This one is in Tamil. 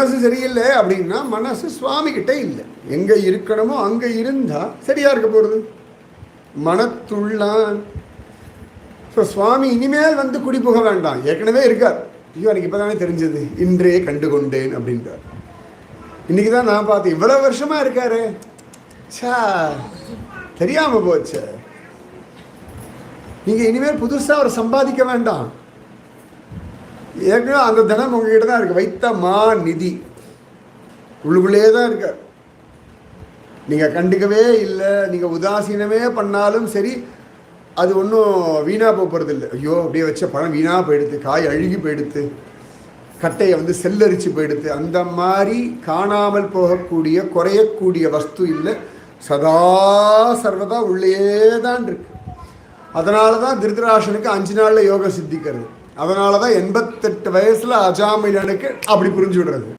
மனசு சரியில்லை அப்படின்னா மனசு சுவாமி கிட்ட இல்லை. எங்கே இருக்கணுமோ அங்கே இருந்தால் சரியாக இருக்க போகிறது. மனத்துள்ளான். ஸோ சுவாமி இனிமேல் வந்து குடி போக வேண்டாம், ஏற்கனவே இருக்கார். ஐயோ எனக்கு இப்போ தானே தெரிஞ்சது, இன்றே கண்டு கொண்டேன் அப்படின்றார். இன்னைக்கு தான் நான் பார்த்தேன், இவ்வளோ வருஷமாக இருக்காரு, சா தெரியாமல் போச்சு. நீங்கள் இனிமேல் புதுசாக அவரை சம்பாதிக்க வேண்டாம், ஏற்கனவே அந்த தனம் உங்ககிட்ட தான் இருக்குது. வைத்த மா நிதி உள்ளுக்குள்ளே தான் இருக்க. நீங்கள் கண்டுக்கவே இல்லை, நீங்கள் உதாசீனமே பண்ணாலும் சரி, அது ஒன்றும் வீணாக போகிறது இல்லை. ஐயோ அப்படியே வச்ச பழம் வீணாக போயிடுது, காய் அழுகி போயிடுது, கட்டையை வந்து செல்லரிச்சு போயிடுது, அந்த மாதிரி காணாமல் போகக்கூடிய குறையக்கூடிய வஸ்து இல்லை. சதா சர்வதா உள்ளே தான் இருக்கு. அதனால தான் திருதராஷனுக்கு 5 நாளில் யோகம் சித்திக்கிறது. அதனால தான் 88 வயசில் அஜாமிலனுக்கு அப்படி புரிஞ்சு விடுறது.